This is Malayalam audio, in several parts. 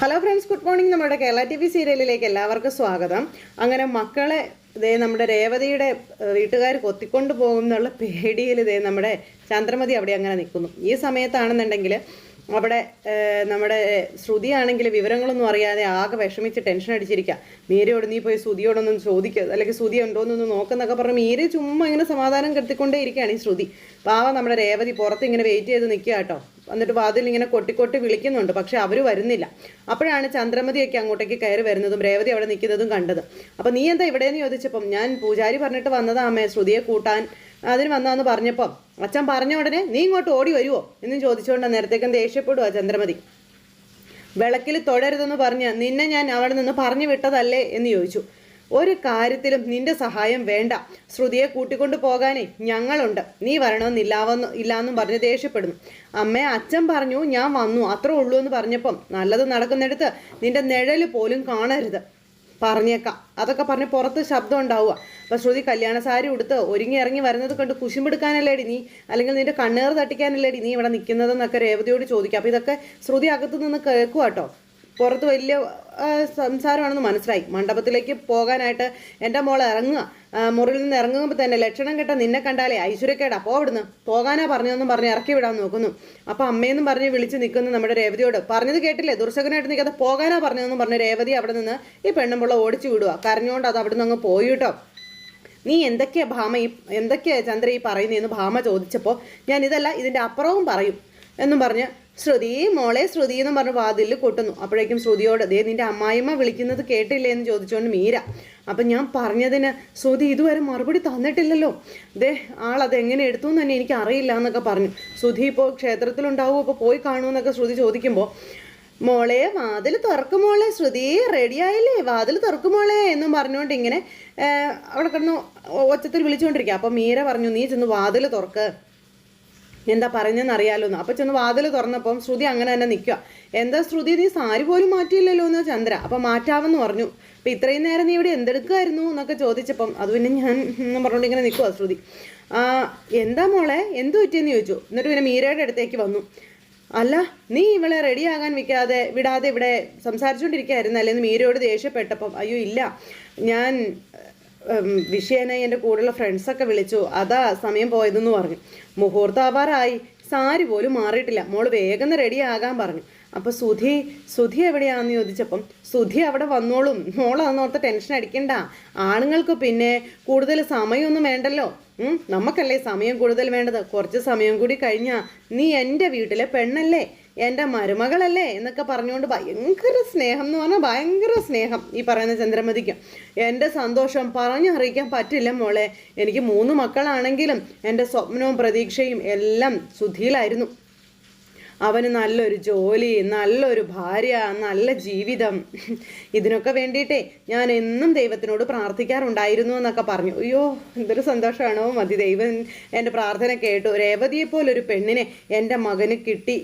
Hello friends, good morning. നമ്മുടെ കേരള ടി വി സീരിയലിലേക്ക് എല്ലാവർക്കും സ്വാഗതം. അങ്ങനെ മക്കളെ നമ്മുടെ രേവതിയുടെ വീട്ടുകാർ കൊത്തിക്കൊണ്ട് പോകുന്നുള്ള പേടിയിൽ നമ്മുടെ ചന്ദ്രമതി അവിടെ അങ്ങനെ നിൽക്കുന്നു. ഈ സമയത്താണെന്നുണ്ടെങ്കിൽ അവിടെ നമ്മുടെ ശ്രുതിയാണെങ്കിൽ വിവരങ്ങളൊന്നും അറിയാതെ ആകെ വിഷമിച്ച് ടെൻഷൻ അടിച്ചിരിക്കുക. മീരയോട് നീ പോയി ശ്രുതിയോടൊന്നും ചോദിക്കുക, അല്ലെങ്കിൽ ശ്രുതി ഉണ്ടോയെന്നൊന്ന് നോക്കുന്നൊക്കെ പറഞ്ഞ് മീര ചുമ്മാ ഇങ്ങനെ സമാധാനം കെടുത്തിക്കൊണ്ടേ ഇരിക്കുകയാണ് ഈ ശ്രുതി. പാവം നമ്മുടെ രേവതി പുറത്ത് ഇങ്ങനെ വെയിറ്റ് ചെയ്ത് നിൽക്കുക കേട്ടോ. എന്നിട്ട് വാതിൽ ഇങ്ങനെ കൊട്ടിക്കൊട്ടി വിളിക്കുന്നുണ്ട്, പക്ഷെ അവർ വരുന്നില്ല. അപ്പോഴാണ് ചന്ദ്രമതിയൊക്കെ അങ്ങോട്ടേക്ക് കയറി വരുന്നതും രേവതി അവിടെ നിൽക്കുന്നതും കണ്ടത്. അപ്പം നീ എന്താ ഇവിടെയെന്ന് ചോദിച്ചപ്പം ഞാൻ പൂജാരി പറഞ്ഞിട്ട് വന്നതാ അമ്മേ, ശ്രുതിയെ കൂട്ടാൻ അതിന് വന്നാന്ന് പറഞ്ഞപ്പം അച്ഛൻ പറഞ്ഞ ഉടനെ നീ ഇങ്ങോട്ട് ഓടി വരുമോ എന്നും ചോദിച്ചുകൊണ്ട് നേരത്തേക്കും ദേഷ്യപ്പെടുക ചന്ദ്രമതി. വിളക്കിൽ തൊടരുതെന്ന് പറഞ്ഞ് നിന്നെ ഞാൻ അവിടെ നിന്ന് പറഞ്ഞു വിട്ടതല്ലേ എന്ന് ചോദിച്ചു. ഒരു കാര്യത്തിലും നിന്റെ സഹായം വേണ്ട, ശ്രുതിയെ കൂട്ടിക്കൊണ്ട് പോകാനേ ഞങ്ങളുണ്ട്, നീ ഇല്ലാന്നും പറഞ്ഞ് ദേഷ്യപ്പെടുന്നു. അമ്മേ, അച്ഛൻ പറഞ്ഞു ഞാൻ വന്നു അത്രേ ഉള്ളൂ എന്ന് പറഞ്ഞപ്പം നല്ലത് നടക്കുന്നിടത്ത് നിന്റെ നിഴല് പോലും കാണരുത്, പറഞ്ഞേക്കാം അതൊക്കെ പറഞ്ഞ് പുറത്ത് ശബ്ദം ഉണ്ടാവുക. അപ്പം ശ്രുതി കല്യാണ സാരി ഉടുത്ത് ഒരുങ്ങി ഇറങ്ങി വരുന്നത് കണ്ട് കുശുമ്പെടുക്കാനല്ലേടി നീ, അല്ലെങ്കിൽ നിന്റെ കണ്ണേറ് തട്ടിക്കാനല്ലേടി നീ ഇവിടെ നിൽക്കുന്നതെന്നൊക്കെ രേവതിയോട് ചോദിക്കുക. അപ്പം ഇതൊക്കെ ശ്രുതി അകത്തു നിന്ന് കേൾക്കുക കേട്ടോ. പുറത്ത് വലിയ സംസാരമാണെന്ന് മനസ്സിലായി. മണ്ഡപത്തിലേക്ക് പോകാനായിട്ട് എൻ്റെ മോളെ ഇറങ്ങുക, മുറിയിൽ നിന്ന് ഇറങ്ങുമ്പോൾ തന്നെ ലക്ഷണം കെട്ട നിന്നെ കണ്ടാലേ ഐശ്വര്യക്കേടാ, അവിടുന്ന് പോകാനാ പറഞ്ഞതെന്നും പറഞ്ഞ് ഇറക്കി വിടാൻ നോക്കുന്നു. അപ്പം അമ്മയെന്നും പറഞ്ഞ് വിളിച്ച് നിൽക്കുന്നു നമ്മുടെ രേവതിയോട്. പറഞ്ഞത് കേട്ടില്ലേ, ദുർശകനായിട്ട് നിൽക്കാതെ പോകാനാ പറഞ്ഞതെന്നും പറഞ്ഞ് രേവതി അവിടെ നിന്ന് ഈ പെണ്ണുമ്പുള്ള ഓടിച്ചു വിടുക. കരഞ്ഞുകൊണ്ട് അത് അവിടെ നിന്ന് അങ്ങ് പോയി കേട്ടോ. നീ എന്തൊക്കെയാ ചന്ദ്ര ഈ പറയുന്നതെന്ന് ഭാമ ചോദിച്ചപ്പോൾ ഞാൻ ഇതല്ല ഇതിൻ്റെ അപ്പുറവും പറയും എന്നും പറഞ്ഞ് ശ്രുതി മോളെ ശ്രുതി എന്നും പറഞ്ഞ് വാതിലിൽ കൊട്ടുന്നു. അപ്പോഴേക്കും ശ്രുതിയോട് നിന്റെ അമ്മായിമ്മ വിളിക്കുന്നത് കേട്ടില്ലേ എന്ന് ചോദിച്ചുകൊണ്ട് മീര. അപ്പം ഞാൻ പറഞ്ഞതിന് ശ്രുതി ഇതുവരെ മറുപടി തന്നിട്ടില്ലല്ലോ, ആളതെങ്ങനെ എടുത്തു എന്ന് തന്നെ എനിക്ക് അറിയില്ല എന്നൊക്കെ പറഞ്ഞു. ശ്രുതി ഇപ്പോൾ ക്ഷേത്രത്തിലുണ്ടാവുമോ, ഇപ്പോൾ പോയി കാണുമെന്നൊക്കെ ശ്രുതി ചോദിക്കുമ്പോൾ മോളെ വാതിൽ തുറക്കുമോളെ, ശ്രുതി റെഡിയായില്ലേ, വാതിൽ തുറക്കുമോളെ എന്നും പറഞ്ഞുകൊണ്ട് ഇങ്ങനെ അവിടെ കിടന്ന് ഒച്ചത്തിൽ വിളിച്ചുകൊണ്ടിരിക്കുക. അപ്പം മീര പറഞ്ഞു നീ ചെന്ന് വാതിൽ തുറക്ക്, എന്താ പറഞ്ഞെന്ന് അറിയാലോന്ന്. അപ്പം ചെന്ന് വാതിൽ തുറന്നപ്പം ശ്രുതി അങ്ങനെ തന്നെ നിൽക്കുക. എന്താ ശ്രുതി നീ സാരി പോലും മാറ്റിയില്ലല്ലോ എന്ന് ചന്ദ്ര. അപ്പം മാറ്റാമെന്ന് പറഞ്ഞു. അപ്പം ഇത്രയും നേരം നീ ഇവിടെ എന്തെടുക്കുമായിരുന്നു എന്നൊക്കെ ചോദിച്ചപ്പം അത് പിന്നെ ഞാൻ പറഞ്ഞുകൊണ്ട് ഇങ്ങനെ നിൽക്കുക ശ്രുതി. എന്താ മോളെ എന്ത് പറ്റിയെന്ന് ചോദിച്ചു. എന്നിട്ട് പിന്നെ മീരയുടെ അടുത്തേക്ക് വന്നു. അല്ല നീ ഇവളെ റെഡിയാകാൻ വിടാതെ ഇവിടെ സംസാരിച്ചുകൊണ്ടിരിക്കുകയായിരുന്നു അല്ലേന്ന് മീരയോട് ദേഷ്യപ്പെട്ടപ്പം അയ്യോ ഇല്ല, ഞാൻ വിഷയനായി എൻ്റെ കൂടെയുള്ള ഫ്രണ്ട്സൊക്കെ വിളിച്ചു, അതാ സമയം പോയതെന്ന് പറഞ്ഞു. മുഹൂർത്തം ആവാറായി, സാരി പോലും മാറിയിട്ടില്ല, മോള് വേഗം റെഡിയാകാൻ പറഞ്ഞു. അപ്പോൾ സുധി എവിടെയാണെന്ന് ചോദിച്ചപ്പം സുധി അവിടെ വന്നോളും, മോളതൊന്നോർത്ത് ടെൻഷൻ അടിക്കണ്ട, ആണുങ്ങൾക്ക് പിന്നെ കൂടുതൽ സമയമൊന്നും വേണ്ടല്ലോ, നമുക്കല്ലേ സമയം കൂടുതൽ വേണ്ടത്, കുറച്ച് സമയം കൂടി കഴിഞ്ഞാൽ നീ എൻ്റെ വീട്ടിലെ പെണ്ണല്ലേ, എൻ്റെ മരുമകളല്ലേ എന്നൊക്കെ പറഞ്ഞുകൊണ്ട് ഭയങ്കര സ്നേഹം എന്ന് പറഞ്ഞാൽ ഭയങ്കര സ്നേഹം ഈ പറയുന്ന ചന്ദ്രമതിക്ക്. എൻ്റെ സന്തോഷം പറഞ്ഞറിയിക്കാൻ പറ്റില്ല മോളെ, എനിക്ക് 3 മക്കളാണെങ്കിലും എൻ്റെ സ്വപ്നവും പ്രതീക്ഷയും എല്ലാം സുധിയിലായിരുന്നു. അവന് നല്ലൊരു ജോലി, നല്ലൊരു ഭാര്യ, നല്ല ജീവിതം, ഇതിനൊക്കെ വേണ്ടിയിട്ടേ ഞാൻ എന്നും ദൈവത്തിനോട് പ്രാർത്ഥിക്കാറുണ്ടായിരുന്നു എന്നൊക്കെ പറഞ്ഞു. അയ്യോ എന്തൊരു സന്തോഷമാണോ മതി, ദൈവം എൻ്റെ പ്രാർത്ഥന കേട്ടു, രേവതിയെപ്പോലൊരു പെണ്ണിനെ എൻ്റെ മകന് കിട്ടി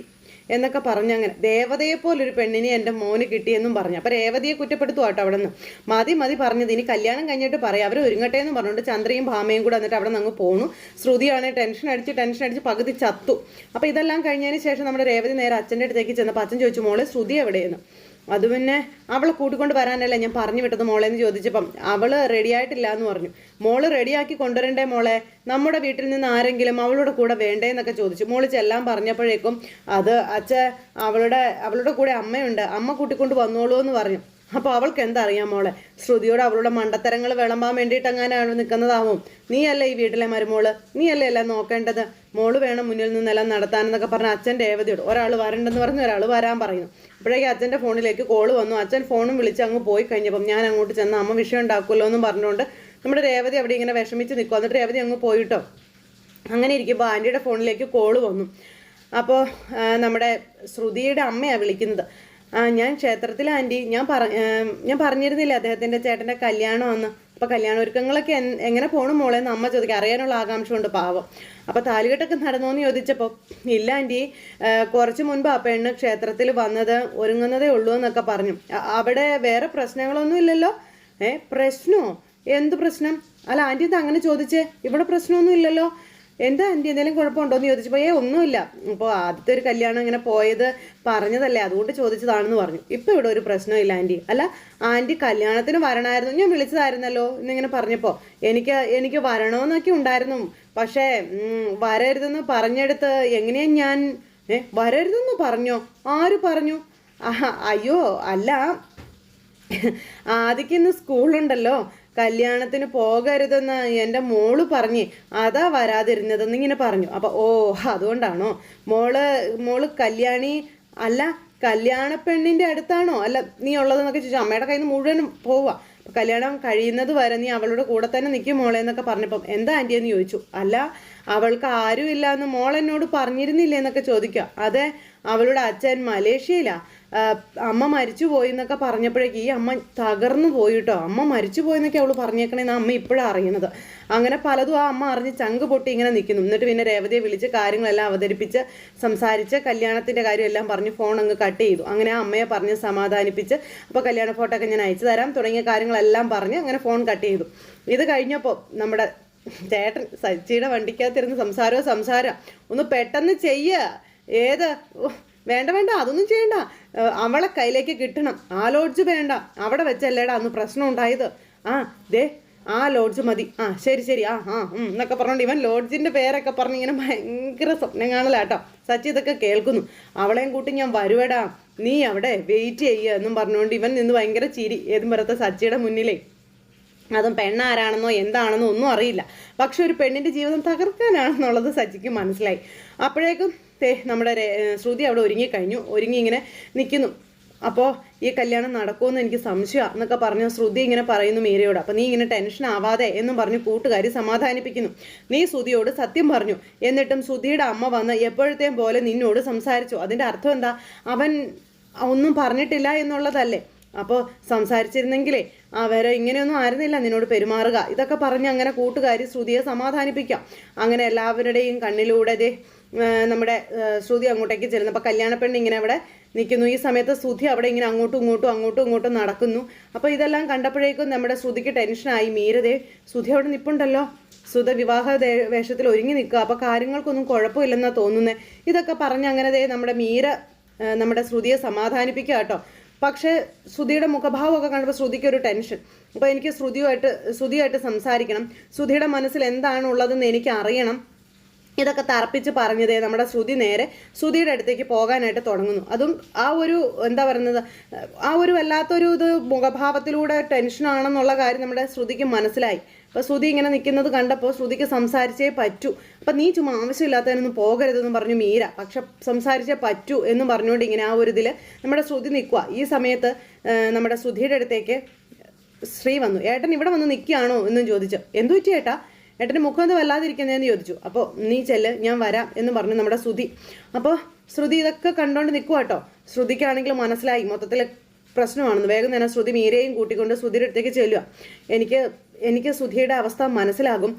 എന്നൊക്കെ പറഞ്ഞങ്ങനെ, ദേവതയെപ്പോലൊരു പെണ്ണിനെ എൻ്റെ മോന് കിട്ടിയെന്നും പറഞ്ഞു. അപ്പോൾ രേവതിയെ കുറ്റപ്പെടുത്തുക കേട്ടോ അവിടെ നിന്ന്. മതി പറഞ്ഞത്, ഇനി കല്യാണം കഴിഞ്ഞിട്ട് പറയാം, അവർ ഒരുങ്ങട്ടെ എന്ന് പറഞ്ഞുകൊണ്ട് ചന്ദ്രയും ഭാമയും കൂടെ എന്നിട്ട് അവിടെ നിന്ന് അങ്ങ് പോണു. ശ്രുതിയാണ് ടെൻഷൻ അടിച്ച് പകുതി ചത്തു. അപ്പോൾ ഇതെല്ലാം കഴിഞ്ഞതിന് ശേഷം നമ്മുടെ രേവതി നേരെ അച്ഛൻ്റെ അടുത്തേക്ക് ചെന്നപ്പോൾ അച്ഛൻ ചോദിച്ചു മോളെ ശ്രുതി എവിടെയെന്ന്. അത് പിന്നെ അവളെ കൂട്ടിക്കൊണ്ട് വരാനല്ലേ ഞാൻ പറഞ്ഞു വിട്ടത് മോളെ എന്ന് ചോദിച്ചപ്പം അവള് റെഡിയായിട്ടില്ല എന്ന് പറഞ്ഞു. മോള് റെഡിയാക്കി കൊണ്ടുവരണ്ടേ മോളെ, നമ്മുടെ വീട്ടിൽ നിന്ന് ആരെങ്കിലും അവളുടെ കൂടെ വേണ്ടേ എന്നൊക്കെ ചോദിച്ചു. മോള് ചെല്ലാൻ പറഞ്ഞപ്പോഴേക്കും അത് അവളുടെ കൂടെ അമ്മയുണ്ട്, അമ്മ കൂട്ടിക്കൊണ്ട് വന്നോളൂ എന്ന് പറഞ്ഞു. അപ്പോൾ അവൾക്ക് എന്താ അറിയാം മോളെ, ശ്രുതിയോട് അവളുടെ മണ്ടത്തരങ്ങൾ വിളമ്പാൻ വേണ്ടിയിട്ട് അങ്ങനെ നിൽക്കുന്നതാവും. നീയല്ലേ ഈ വീട്ടിലെ മരുമോള്, നീയല്ലേ എല്ലാം നോക്കേണ്ടത്, മോള് വേണം മുന്നിൽ നിന്നെല്ലാം നടത്താനെന്നൊക്കെ പറഞ്ഞ അച്ഛൻ രേവതിയോട് ഒരാൾ വരണ്ടെന്ന് പറഞ്ഞ് ഒരാൾ വരാൻ പറയുന്നു. അപ്പോഴേക്കും അച്ഛൻ്റെ ഫോണിലേക്ക് കോള് വന്നു. അച്ഛൻ ഫോണും വിളിച്ച് അങ്ങ് പോയി കഴിഞ്ഞപ്പം ഞാൻ അങ്ങോട്ട് ചെന്ന് അമ്മ വിഷയം ഉണ്ടാക്കുമല്ലോ എന്നും പറഞ്ഞുകൊണ്ട് നമ്മുടെ രേവതി അവിടെ ഇങ്ങനെ വിഷമിച്ച് നിൽക്കും. എന്നിട്ട് രേവതി അങ്ങ് പോയിട്ടോ. അങ്ങനെ ഇരിക്കുമ്പോൾ ആൻറ്റിയുടെ ഫോണിലേക്ക് കോള് വന്നു. അപ്പോൾ നമ്മുടെ ശ്രുതിയുടെ അമ്മയാണ് വിളിക്കുന്നത്. ഞാൻ ക്ഷേത്രത്തിലെ ആൻറ്റി, ഞാൻ പറഞ്ഞിരുന്നില്ല അദ്ദേഹത്തിൻ്റെ ചേട്ടൻ്റെ കല്യാണമാണെന്ന്. അപ്പോൾ കല്യാണ ഒരുക്കങ്ങളൊക്കെ എങ്ങനെ പോകണം മോളെന്ന് അമ്മ ചോദിക്കുക. അറിയാനുള്ള ആകാംക്ഷ കൊണ്ട് പാവം. അപ്പോൾ താലികെട്ടൊക്കെ നടന്നോന്ന് ചോദിച്ചപ്പോൾ ഇല്ല ആൻറ്റി, കുറച്ച് മുൻപ് ആ പെണ്ണ് ക്ഷേത്രത്തിൽ വന്നത്, ഒരുങ്ങുന്നതേ ഉള്ളൂ എന്നൊക്കെ പറഞ്ഞു. അവിടെ വേറെ പ്രശ്നങ്ങളൊന്നും ഇല്ലല്ലോ. പ്രശ്നമോ, എന്ത് പ്രശ്നം? അല്ല ആൻറ്റി ഇത് അങ്ങനെ ചോദിച്ചേ, ഇവിടെ പ്രശ്നമൊന്നും ഇല്ലല്ലോ. എന്താ ആൻറ്റി എന്തെങ്കിലും കുഴപ്പമുണ്ടോ എന്ന് ചോദിച്ചപ്പോൾ ഒന്നുമില്ല, ഇപ്പോൾ ആദ്യത്തെ ഒരു കല്യാണം ഇങ്ങനെ പോയത് പറഞ്ഞതല്ലേ, അതുകൊണ്ട് ചോദിച്ചതാണെന്ന് പറഞ്ഞു. ഇപ്പോൾ ഇവിടെ ഒരു പ്രശ്നമില്ല ആൻറ്റി. അല്ല ആൻറ്റി കല്യാണത്തിന് വരണമായിരുന്നു, ഞാൻ വിളിച്ചതായിരുന്നല്ലോ എന്നിങ്ങനെ പറഞ്ഞപ്പോൾ എനിക്ക് വരണമെന്നൊക്കെ ഉണ്ടായിരുന്നു, പക്ഷേ വരരുതെന്ന് പറഞ്ഞെടുത്ത് എങ്ങനെയാ ഞാൻ വരരുതെന്ന് പറഞ്ഞോ? ആര് പറഞ്ഞു? അയ്യോ അല്ല, ആദിക്ക് ഇന്ന് സ്കൂളുണ്ടല്ലോ, കല്യാണത്തിന് പോകരുതെന്ന് എൻ്റെ മോള് പറഞ്ഞ് അതാ വരാതിരുന്നതെന്ന് ഇങ്ങനെ പറഞ്ഞു. അപ്പോൾ അതുകൊണ്ടാണോ മോള് കല്യാണി അല്ല കല്യാണ പെണ്ണിൻ്റെ അടുത്താണോ അല്ല നീ ഉള്ളതെന്നൊക്കെ ചോദിച്ചു. അമ്മയുടെ കയ്യിൽ നിന്ന് മുഴുവനും പോവുക. അപ്പോൾ കല്യാണം കഴിയുന്നത് വരെ നീ അവളുടെ കൂടെ തന്നെ നിൽക്കും മോളെ എന്നൊക്കെ പറഞ്ഞപ്പം എന്താ ആൻറ്റി എന്ന് ചോദിച്ചു. അല്ല അവൾക്ക് ആരും ഇല്ല എന്ന് മോൾ എന്നോട് പറഞ്ഞിരുന്നില്ലേ എന്നൊക്കെ ചോദിക്കുക. അതെ, അവളുടെ അച്ഛൻ മലേഷ്യയിലാണ്, അമ്മ മരിച്ചു പോയി എന്നൊക്കെ പറഞ്ഞപ്പോഴേക്ക് ഈ അമ്മ തകർന്നു പോയിട്ടോ. അമ്മ മരിച്ചു പോയെന്നൊക്കെ അവൾ പറഞ്ഞേക്കണേന്ന് അമ്മ ഇപ്പോഴാണ് അറിയുന്നത്. അങ്ങനെ പലതും ആ അമ്മ അറിഞ്ഞ് ചങ്ക് പൊട്ടി ഇങ്ങനെ നിൽക്കുന്നു. എന്നിട്ട് പിന്നെ രേവതിയെ വിളിച്ച് കാര്യങ്ങളെല്ലാം അവതരിപ്പിച്ച് സംസാരിച്ച് കല്യാണത്തിൻ്റെ കാര്യമെല്ലാം പറഞ്ഞ് ഫോൺ അങ്ങ് കട്ട് ചെയ്തു. അങ്ങനെ ആ അമ്മയെ പറഞ്ഞ് സമാധാനിപ്പിച്ച് അപ്പോൾ കല്യാണ ഫോട്ടോ ഒക്കെ ഞാൻ അയച്ചു തരാം തുടങ്ങിയ കാര്യങ്ങളെല്ലാം പറഞ്ഞ് അങ്ങനെ ഫോൺ കട്ട് ചെയ്തു. ഇത് കഴിഞ്ഞപ്പോൾ നമ്മുടെ ചേട്ടൻ സച്ചിയുടെ വണ്ടിക്കകത്തിരുന്ന് സംസാരം ഒന്ന് പെട്ടെന്ന് ചെയ്യുക. വേണ്ട അതൊന്നും ചെയ്യണ്ട, അവളെ കയ്യിലേക്ക് കിട്ടണം, ആ ലോഡ്ജ് വേണ്ട, അവിടെ വെച്ചല്ലേടാ അന്ന് പ്രശ്നം ഉണ്ടായത്, ആ ലോഡ്ജ് മതി, ശരി എന്നൊക്കെ പറഞ്ഞോണ്ട് ഇവൻ ലോഡ്ജിൻ്റെ പേരൊക്കെ പറഞ്ഞ് ഇങ്ങനെ ഭയങ്കര സ്വപ്നം കാണലാട്ടോ. സച്ചി ഇതൊക്കെ കേൾക്കുന്നു. അവളെയും കൂട്ടി ഞാൻ വരുവടാ, നീ അവിടെ വെയിറ്റ് ചെയ്യുക എന്നും പറഞ്ഞുകൊണ്ട് ഇവൻ നിന്ന് ഭയങ്കര ചിരി ഏതും പുറത്തെ സച്ചിയുടെ മുന്നിലേ. അതും പെണ്ണാരാണെന്നോ എന്താണെന്നോ ഒന്നും അറിയില്ല, പക്ഷെ ഒരു പെണ്ണിൻ്റെ ജീവിതം തകർക്കാനാണെന്നുള്ളത് സച്ചിക്ക് മനസ്സിലായി. അപ്പോഴേക്കും നമ്മുടെ ശ്രുതി അവിടെ ഒരുങ്ങി ഇങ്ങനെ നിൽക്കുന്നു. അപ്പോൾ ഈ കല്യാണം നടക്കുമെന്ന് എനിക്ക് സംശയമാണ് എന്നൊക്കെ പറഞ്ഞു ശ്രുതി ഇങ്ങനെ പറയുന്നു മീരയോട്. അപ്പോൾ നീ ഇങ്ങനെ ടെൻഷൻ ആവാതെ എന്നും പറഞ്ഞു കൂട്ടുകാരി സമാധാനിപ്പിക്കുന്നു. നീ ശ്രുതിയോട് സത്യം പറഞ്ഞു, എന്നിട്ടും ശ്രുതിയുടെ അമ്മ വന്ന് എപ്പോഴത്തെയും പോലെ നിന്നോട് സംസാരിച്ചു. അതിൻ്റെ അർത്ഥം എന്താ? അവൻ ഒന്നും പറഞ്ഞിട്ടില്ല എന്നുള്ളതല്ലേ? അപ്പോൾ സംസാരിച്ചിരുന്നെങ്കിലേ അവരെ ഇങ്ങനെയൊന്നും ആയിരുന്നില്ല നിന്നോട് പെരുമാറുക. ഇതൊക്കെ പറഞ്ഞ് അങ്ങനെ കൂട്ടുകാരി ശ്രുതിയെ സമാധാനിപ്പിക്കാം. അങ്ങനെ എല്ലാവരുടെയും കണ്ണിലൂടെ നമ്മുടെ ശ്രുതി അങ്ങോട്ടേക്ക് ചെല്ലുന്നു. അപ്പോൾ കല്യാണപ്പെണ്ണ് ഇങ്ങനെ അവിടെ നിൽക്കുന്നു. ഈ സമയത്ത് ശ്രുതി അവിടെ ഇങ്ങനെ അങ്ങോട്ടും ഇങ്ങോട്ടും നടക്കുന്നു. അപ്പോൾ ഇതെല്ലാം കണ്ടപ്പോഴേക്കും നമ്മുടെ ശ്രുതിക്ക് ടെൻഷനായി. മീരതേ ശ്രുതി അവിടെ നിൽപ്പുണ്ടല്ലോ, ശ്രുത വിവാഹ വേഷത്തിൽ ഒരുങ്ങി നിൽക്കുക, അപ്പോൾ കാര്യങ്ങൾക്കൊന്നും കുഴപ്പമില്ലെന്നാണ് തോന്നുന്നത്. ഇതൊക്കെ പറഞ്ഞ് അങ്ങനെ നമ്മുടെ മീര നമ്മുടെ ശ്രുതിയെ സമാധാനിപ്പിക്കുക കേട്ടോ. പക്ഷേ ശ്രുതിയുടെ മുഖഭാവമൊക്കെ കണ്ടപ്പോൾ ശ്രുതിക്ക് ഒരു ടെൻഷൻ. അപ്പോൾ എനിക്ക് ശ്രുതിയായിട്ട് സംസാരിക്കണം, ശ്രുതിയുടെ മനസ്സിൽ എന്താണുള്ളതെന്ന് എനിക്ക് അറിയണം. ഇതൊക്കെ തർപ്പിച്ച് പറഞ്ഞതേ നമ്മുടെ ശ്രുതി നേരെ ശ്രുതിയുടെ അടുത്തേക്ക് പോകാനായിട്ട് തുടങ്ങുന്നു. അതും ആ ഒരു എന്താ പറയുന്നത്, ആ ഒരു വല്ലാത്തൊരു ഇത് മുഖഭാവത്തിലൂടെ ടെൻഷനാണെന്നുള്ള കാര്യം നമ്മുടെ ശ്രുതിക്ക് മനസ്സിലായി. അപ്പോൾ ശ്രുതി ഇങ്ങനെ നിൽക്കുന്നത് കണ്ടപ്പോൾ ശ്രുതിക്ക് സംസാരിച്ചേ പറ്റൂ. അപ്പം നീ ചുമ്മാ ആവശ്യമില്ലാത്തതിനൊന്നും പോകരുതെന്ന് പറഞ്ഞു മീര. പക്ഷെ സംസാരിച്ചേ പറ്റൂ എന്ന് പറഞ്ഞുകൊണ്ട് ഇങ്ങനെ ആ ഒരു ഇതിൽ നമ്മുടെ ശ്രുതി നിൽക്കുക. ഈ സമയത്ത് നമ്മുടെ ശ്രുതിയുടെ അടുത്തേക്ക് ശ്രീ വന്നു. ഏട്ടൻ ഇവിടെ വന്ന് നിൽക്കുകയാണോ എന്നും ചോദിച്ചു. എന്തു പറ്റി ഏട്ടാ, ഏട്ടൻ്റെ മുഖം ഒന്ന് വല്ലാതിരിക്കുന്നതെന്ന് ചോദിച്ചു. അപ്പോൾ നീ ചെല്ല്, ഞാൻ വരാം എന്ന് പറഞ്ഞു നമ്മുടെ ശ്രുതി. അപ്പോൾ ശ്രുതി ഇതൊക്കെ കണ്ടുകൊണ്ട് നിൽക്കുക കേട്ടോ. ശ്രുതിക്കാണെങ്കിൽ മനസ്സിലായി മൊത്തത്തിൽ പ്രശ്നമാണെന്ന്. വേഗം തന്നെ ശ്രുതി മീരയും കൂട്ടിക്കൊണ്ട് ശ്രുതിയുടെ അടുത്തേക്ക് ചെല്ലുക. എനിക്ക് ശ്രുതിയുടെ അവസ്ഥ മനസ്സിലാകും,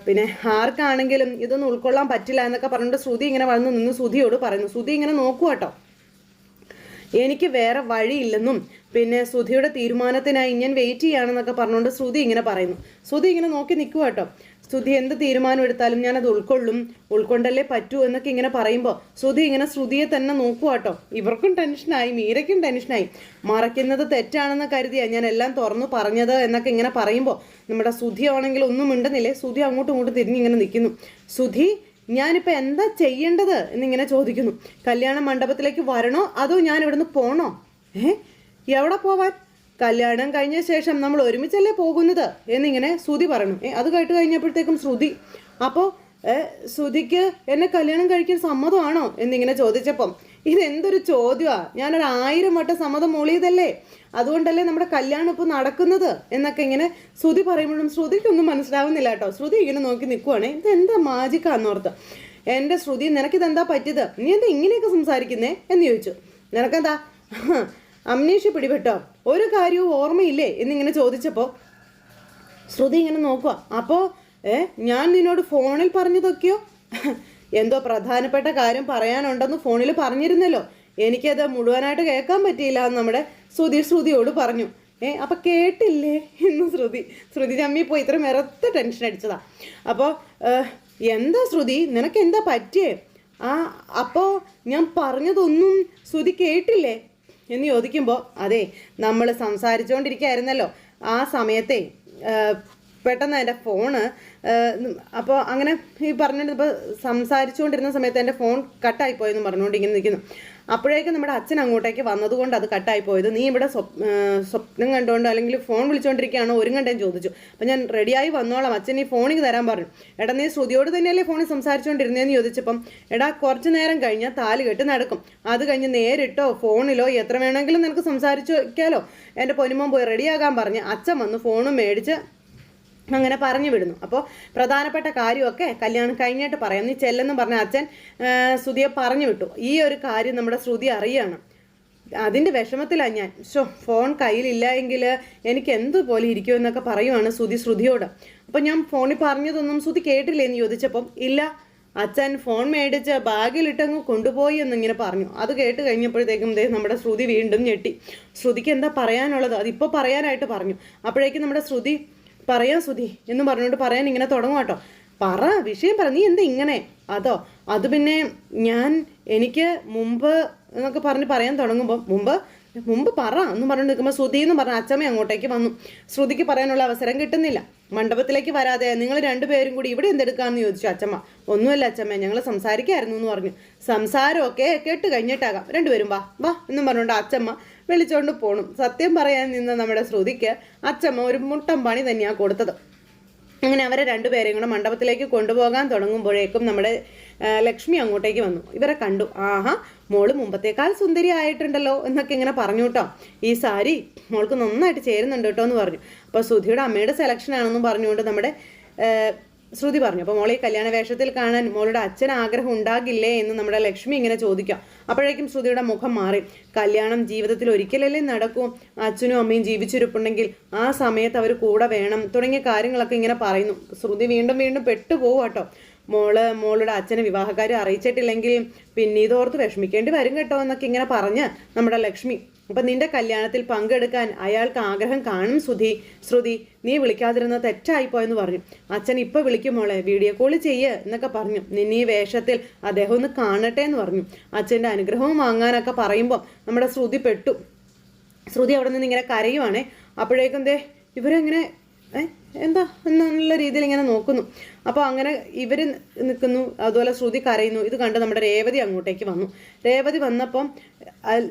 പിന്നെ ആർക്കാണെങ്കിലും ഇതൊന്നും ഉൾക്കൊള്ളാൻ പറ്റില്ല എന്നൊക്കെ പറഞ്ഞിട്ട് ശ്രുതി ഇങ്ങനെ വന്ന് നിന്ന് ശ്രുതിയോട് പറയുന്നു. ശ്രുതി ഇങ്ങനെ നോക്കുക കേട്ടോ. എനിക്ക് വേറെ വഴിയില്ലെന്നും പിന്നെ ശ്രുതിയുടെ തീരുമാനത്തിനായി ഞാൻ വെയിറ്റ് ചെയ്യുകയാണെന്നൊക്കെ പറഞ്ഞുകൊണ്ട് ശ്രുതി ഇങ്ങനെ പറയുന്നു. ശ്രുതി ഇങ്ങനെ നോക്കി നിൽക്കുക കേട്ടോ. ശ്രുതി എന്ത് തീരുമാനം എടുത്താലും ഞാനത് ഉൾക്കൊണ്ടല്ലേ പറ്റൂ എന്നൊക്കെ ഇങ്ങനെ പറയുമ്പോൾ ശ്രുതി ഇങ്ങനെ ശ്രുതിയെ തന്നെ നോക്കുക കേട്ടോ. ഇവർക്കും ടെൻഷനായി, മീരയ്ക്കും ടെൻഷനായി. മറയ്ക്കുന്നത് തെറ്റാണെന്ന് കരുതിയാണ് ഞാൻ എല്ലാം തുറന്നു പറഞ്ഞത് എന്നൊക്കെ ഇങ്ങനെ പറയുമ്പോൾ നമ്മുടെ ശ്രുതി ആണെങ്കിൽ ഒന്നും മിണ്ടുന്നില്ലേ. ശ്രുതി അങ്ങോട്ടും തിരിഞ്ഞിങ്ങനെ നിൽക്കുന്നു. ശ്രുതി, ഞാനിപ്പോൾ എന്താ ചെയ്യേണ്ടത് എന്നിങ്ങനെ ചോദിക്കുന്നു. കല്യാണ മണ്ഡപത്തിലേക്ക് വരണോ അതോ ഞാൻ ഇവിടുന്ന് പോണോ? എവിടെ പോവാൻ? കല്യാണം കഴിഞ്ഞ ശേഷം നമ്മൾ ഒരുമിച്ചല്ലേ പോകുന്നത് എന്നിങ്ങനെ ശ്രുതി പറഞ്ഞു. അത് കേട്ട് കഴിഞ്ഞപ്പോഴത്തേക്കും ശ്രുതി, അപ്പോൾ ശ്രുതിക്ക് എന്നെ കല്യാണം കഴിക്കാൻ സമ്മതമാണോ എന്നിങ്ങനെ ചോദിച്ചപ്പം ഇതെന്തൊരു ചോദ്യമാണ്, ഞാനൊരു 1000 വട്ടം സമ്മതം മൂളിയതല്ലേ, അതുകൊണ്ടല്ലേ നമ്മുടെ കല്യാണം ഇപ്പോൾ നടക്കുന്നത് എന്നൊക്കെ ഇങ്ങനെ ശ്രുതി പറയുമ്പോഴും ശ്രുതിക്കൊന്നും മനസ്സിലാവുന്നില്ല കേട്ടോ. ശ്രുതി ഇങ്ങനെ നോക്കി നിൽക്കുവാണേ, ഇതെന്താ മാജിക്കാന്നോർത്ത്. എൻ്റെ ശ്രുതി, നിനക്കിതെന്താ പറ്റിയത്, നീ എന്താ ഇങ്ങനെയൊക്കെ സംസാരിക്കുന്നേ എന്ന് ചോദിച്ചു. നിനക്കെന്താ അമ്നീഷ്യ പിടിപെട്ടോ, ഒരു കാര്യവും ഓർമ്മയില്ലേ എന്നിങ്ങനെ ചോദിച്ചപ്പോൾ ശ്രുതി ഇങ്ങനെ നോക്കുക. അപ്പോൾ ഞാൻ നിന്നോട് ഫോണിൽ പറഞ്ഞതൊക്കെയോ, എന്തോ പ്രധാനപ്പെട്ട കാര്യം പറയാനുണ്ടെന്ന് ഫോണിൽ പറഞ്ഞിരുന്നല്ലോ, എനിക്കത് മുഴുവനായിട്ട് കേൾക്കാൻ പറ്റിയില്ല എന്ന് നമ്മുടെ ശ്രുതിയോട് പറഞ്ഞു. അപ്പം കേട്ടില്ലേ എന്ന് ശ്രുതി ചമ്മി പോയി ഇത്ര മെറുത്ത ടെൻഷൻ അടിച്ചതാ. അപ്പോൾ എന്താ ശ്രുതി, നിനക്ക് എന്താ പറ്റിയേ? അപ്പോൾ ഞാൻ പറഞ്ഞതൊന്നും ശ്രുതി കേട്ടില്ലേ എന്ന് ചോദിക്കുമ്പോൾ, അതെ, നമ്മൾ സംസാരിച്ചുകൊണ്ടിരിക്കുകയായിരുന്നല്ലോ ആ സമയത്തെ പെട്ടെന്ന് എൻ്റെ ഫോണ്, അപ്പോൾ അങ്ങനെ ഈ പറഞ്ഞിട്ട് ഇപ്പോൾ സംസാരിച്ചുകൊണ്ടിരുന്ന സമയത്ത് എൻ്റെ ഫോൺ കട്ടായിപ്പോയെന്ന് പറഞ്ഞുകൊണ്ട് ഇങ്ങനെ നിൽക്കുന്നു. അപ്പോഴേക്കും നമ്മുടെ അച്ഛൻ അങ്ങോട്ടേക്ക് വന്നതുകൊണ്ട് അത് കട്ടായിപ്പോയത്. നീ ഇവിടെ സ്വപ്നം കണ്ടുകൊണ്ട് അല്ലെങ്കിൽ ഫോൺ വിളിച്ചുകൊണ്ടിരിക്കുകയാണോ ഒരുങ്ങണ്ടേന്ന് ചോദിച്ചു. അപ്പം ഞാൻ റെഡിയായി വന്നോളാം, അച്ഛൻ ഈ ഫോണിൽ തരാൻ പറഞ്ഞു. എടാ, നീ ശ്രുതിയോട് തന്നെയല്ലേ ഫോണിൽ സംസാരിച്ചുകൊണ്ടിരുന്നതെന്ന് ചോദിച്ചപ്പം, എടാ കുറച്ച് നേരം കഴിഞ്ഞാൽ താലി കെട്ട് നടക്കും, അത് കഴിഞ്ഞ് നേരിട്ടോ ഫോണിലോ എത്ര വേണമെങ്കിലും നിനക്ക് സംസാരിച്ചു വയ്ക്കാലോ, എൻ്റെ പൊന്നുമോൻ പോയി റെഡിയാകാൻ പറഞ്ഞ് അച്ഛൻ വന്ന് ഫോണും മേടിച്ച് അങ്ങനെ പറഞ്ഞു വിടുന്നു. അപ്പോൾ പ്രധാനപ്പെട്ട കാര്യമൊക്കെ കല്യാണം കഴിഞ്ഞിട്ട് പറയാം, നീ ചെല്ലെന്ന് പറഞ്ഞ അച്ഛൻ ശ്രുതിയെ പറഞ്ഞു വിട്ടു. ഈ ഒരു കാര്യം നമ്മുടെ ശ്രുതി അറിയണം. അതിൻ്റെ വിഷമത്തിലാണ് ഞാൻ. ഫോൺ കയ്യിലില്ല എങ്കിൽ എനിക്ക് എന്തുപോലെ ഇരിക്കുമെന്നൊക്കെ പറയുവാണ് ശ്രുതിയോട്. അപ്പോൾ ഞാൻ ഫോണിൽ പറഞ്ഞതൊന്നും ശ്രുതി കേട്ടില്ലേ എന്ന് ചോദിച്ചപ്പം, ഇല്ല, അച്ഛൻ ഫോൺ മേടിച്ച് ബാഗിലിട്ടങ്ങ് കൊണ്ടുപോയി എന്നിങ്ങനെ പറഞ്ഞു. അത് കേട്ട് കഴിഞ്ഞപ്പോഴത്തേക്കും നമ്മുടെ ശ്രുതി വീണ്ടും ഞെട്ടി. ശ്രുതിക്ക് എന്താ പറയാനുള്ളത് അതിപ്പോൾ പറയാനായിട്ട് പറഞ്ഞു. അപ്പോഴേക്കും നമ്മുടെ ശ്രുതി, പറയാം ശ്രുതി എന്ന് പറഞ്ഞുകൊണ്ട് പറയാൻ ഇങ്ങനെ തുടങ്ങും കേട്ടോ. പറ, വിഷയം പറ, നീ എന്താ ഇങ്ങനെ? അത് പിന്നെ എനിക്ക് മുമ്പ് എന്നൊക്കെ പറഞ്ഞ് പറയാൻ തുടങ്ങുമ്പോൾ, മുമ്പ് പറ എന്ന് പറഞ്ഞു നിൽക്കുമ്പോൾ ശ്രുതി എന്ന് പറഞ്ഞ അച്ഛമ്മ അങ്ങോട്ടേക്ക് വന്നു. ശ്രുതിക്ക് പറയാനുള്ള അവസരം കിട്ടുന്നില്ല. മണ്ഡപത്തിലേക്ക് വരാതെ നിങ്ങൾ രണ്ടുപേരും കൂടി ഇവിടെ എന്തെടുക്കാമെന്ന് ചോദിച്ചു അച്ഛമ്മ. ഒന്നുമില്ല അച്ഛമ്മ, ഞങ്ങൾ സംസാരിക്കായിരുന്നു എന്ന് പറഞ്ഞു. സംസാരമൊക്കെ കേട്ട് കഴിഞ്ഞിട്ടാകാം, രണ്ടുപേരും വാ വാ എന്നും പറഞ്ഞുകൊണ്ട് അച്ഛമ്മ വിളിച്ചോണ്ട് പോണു. സത്യം പറയാൻ നിന്ന നമ്മുടെ ശ്രുതിക്ക് അച്ഛമ്മ ഒരു മുട്ടം പണി തന്നെയാണ് കൊടുത്തത്. അങ്ങനെ അവരെ രണ്ടുപേരെയും കൂടെ മണ്ഡപത്തിലേക്ക് കൊണ്ടുപോകാൻ തുടങ്ങുമ്പോഴേക്കും നമ്മുടെ ലക്ഷ്മി അങ്ങോട്ടേക്ക് വന്നു. ഇവരെ കണ്ടു. ആഹാ, മോള് മുമ്പത്തേക്കാൾ സുന്ദരി ആയിട്ടുണ്ടല്ലോ എന്നൊക്കെ ഇങ്ങനെ പറഞ്ഞു കേട്ടോ. ഈ സാരി മോൾക്ക് നന്നായിട്ട് ചേരുന്നുണ്ട് കേട്ടോ എന്ന് പറഞ്ഞു. അപ്പോൾ ശ്രുതിയുടെ അമ്മയുടെ സെലക്ഷൻ ആണെന്നും പറഞ്ഞുകൊണ്ട് നമ്മുടെ ശ്രുതി പറഞ്ഞു. അപ്പോൾ മോളെ ഈ കല്യാണ വേഷത്തിൽ കാണാൻ മോളുടെ അച്ഛൻ ആഗ്രഹം ഉണ്ടാകില്ലേ എന്ന് നമ്മുടെ ലക്ഷ്മി ഇങ്ങനെ ചോദിക്കാം. അപ്പോഴേക്കും ശ്രുതിയുടെ മുഖം മാറി. കല്യാണം ജീവിതത്തിൽ ഒരിക്കലല്ലേ നടക്കൂ, അച്ഛനും അമ്മയും ജീവിച്ചിരിപ്പുണ്ടെങ്കിൽ ആ സമയത്ത് അവർ കൂടെ വേണം തുടങ്ങിയ കാര്യങ്ങളൊക്കെ ഇങ്ങനെ പറയുന്നു. ശ്രുതി വീണ്ടും വീണ്ടും പെട്ടുപോകും കേട്ടോ. മോളുടെ അച്ഛനെ വിവാഹക്കാരെ അറിയിച്ചിട്ടില്ലെങ്കിൽ പിന്നെ ഇതോർത്ത് വിഷമിക്കേണ്ടി വരും കേട്ടോ എന്നൊക്കെ ഇങ്ങനെ പറഞ്ഞ് നമ്മുടെ ലക്ഷ്മി. അപ്പം നിന്റെ കല്യാണത്തിൽ പങ്കെടുക്കാൻ അയാൾക്ക് ആഗ്രഹം കാണും ശ്രുതി, നീ വിളിക്കാതിരുന്നത് തെറ്റായിപ്പോയെന്ന് പറഞ്ഞു. അച്ഛൻ ഇപ്പോൾ വിളിക്കും മോളെ, വീഡിയോ കോൾ എന്നൊക്കെ പറഞ്ഞു. നിന്നെ ഈ വേഷത്തിൽ അദ്ദേഹം ഒന്ന് കാണട്ടെ എന്ന് പറഞ്ഞു. അച്ഛൻ്റെ അനുഗ്രഹവും വാങ്ങാനൊക്കെ പറയുമ്പോൾ നമ്മുടെ ശ്രുതി പെട്ടു. ശ്രുതി അവിടെ നിന്ന് ഇങ്ങനെ കരയുവാണേ. അപ്പോഴേക്കും ഇവരെങ്ങനെ എന്താ എന്നുള്ള രീതിയിൽ ഇങ്ങനെ നോക്കുന്നു. അപ്പോൾ അങ്ങനെ ഇവർ നിൽക്കുന്നു, അതുപോലെ ശ്രുതി കരയുന്നു. ഇത് കണ്ട് നമ്മുടെ രേവതി അങ്ങോട്ടേക്ക് വന്നു. രേവതി വന്നപ്പം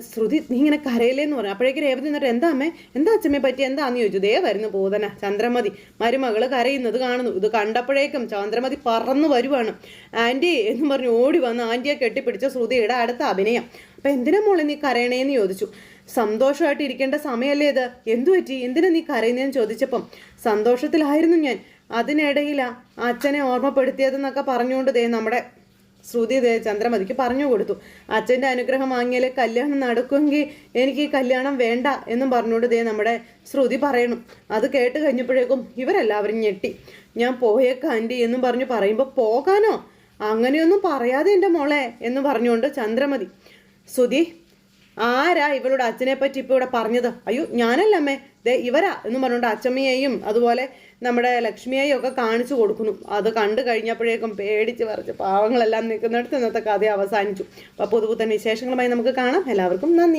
ശ്രുതി നീ ഇങ്ങനെ കരയില്ലേന്ന് പറഞ്ഞു. അപ്പോഴേക്ക് രേവതി എന്നിട്ട് എന്താ അമ്മേ, എന്താ അച്ഛമ്മയെ പറ്റി എന്താന്ന് ചോദിച്ചു. വരുന്നു പൂതന ചന്ദ്രമതി മരുമകള് കരയുന്നത് കാണുന്നു. ഇത് കണ്ടപ്പോഴേക്കും ചന്ദ്രമതി പറന്നു വരുവാണ്. ആൻറ്റി എന്നും പറഞ്ഞു ഓടി വന്ന് ആൻറ്റിയെ കെട്ടിപ്പിടിച്ച ശ്രുതിയുടെ അടുത്ത അഭിനയം. അപ്പം എന്തിനാ മോളെ നീ കരയണേന്ന് ചോദിച്ചു. സന്തോഷമായിട്ട് ഇരിക്കേണ്ട സമയമല്ലേ ഇത്, എന്തു പറ്റി, എന്തിനാ നീ കരയുന്നതെന്ന് ചോദിച്ചപ്പം സന്തോഷത്തിലായിരുന്നു ഞാൻ, അതിനിടയിലാ അച്ഛനെ ഓർമ്മപ്പെടുത്തിയതെന്നൊക്കെ പറഞ്ഞുകൊണ്ട് നമ്മുടെ ശ്രുതി ചന്ദ്രമതിക്ക് പറഞ്ഞു കൊടുത്തു. അച്ഛൻ്റെ അനുഗ്രഹം വാങ്ങിയാലേ കല്യാണം നടക്കുമെങ്കിൽ എനിക്ക് ഈ കല്യാണം വേണ്ട എന്നും പറഞ്ഞുകൊണ്ട് നമ്മുടെ ശ്രുതി പറയണം. അത് കേട്ട് കഴിഞ്ഞപ്പോഴേക്കും ഇവരെല്ലാവരും ഞെട്ടി. ഞാൻ പോയേക്കാം ആൻറ്റി എന്നും പറഞ്ഞു പറയുമ്പോൾ, പോകാനോ, അങ്ങനെയൊന്നും പറയാതെ എൻ്റെ മോളെ എന്ന് പറഞ്ഞുകൊണ്ട് ചന്ദ്രമതി. ശ്രുതി, ആരാ ഇവളുടെ അച്ഛനെ പറ്റി ഇപ്പോൾ ഇവിടെ പറഞ്ഞത്? അയ്യോ ഞാനല്ല അമ്മേ, ഇവരാ എന്ന് പറഞ്ഞുകൊണ്ട് അച്ഛമ്മയെയും അതുപോലെ നമ്മുടെ ലക്ഷ്മിയെയും ഒക്കെ കാണിച്ചു കൊടുക്കുന്നു. അത് കണ്ടു കഴിഞ്ഞപ്പോഴേക്കും പേടിച്ച് പറിച്ച് പാവങ്ങളെല്ലാം നിൽക്കുന്നിടത്ത് ഇന്നത്തെ കഥ അവസാനിച്ചു. അപ്പോൾ പുതുപുത്തൻ വിശേഷങ്ങളുമായി നമുക്ക് കാണാം. എല്ലാവർക്കും നന്ദി.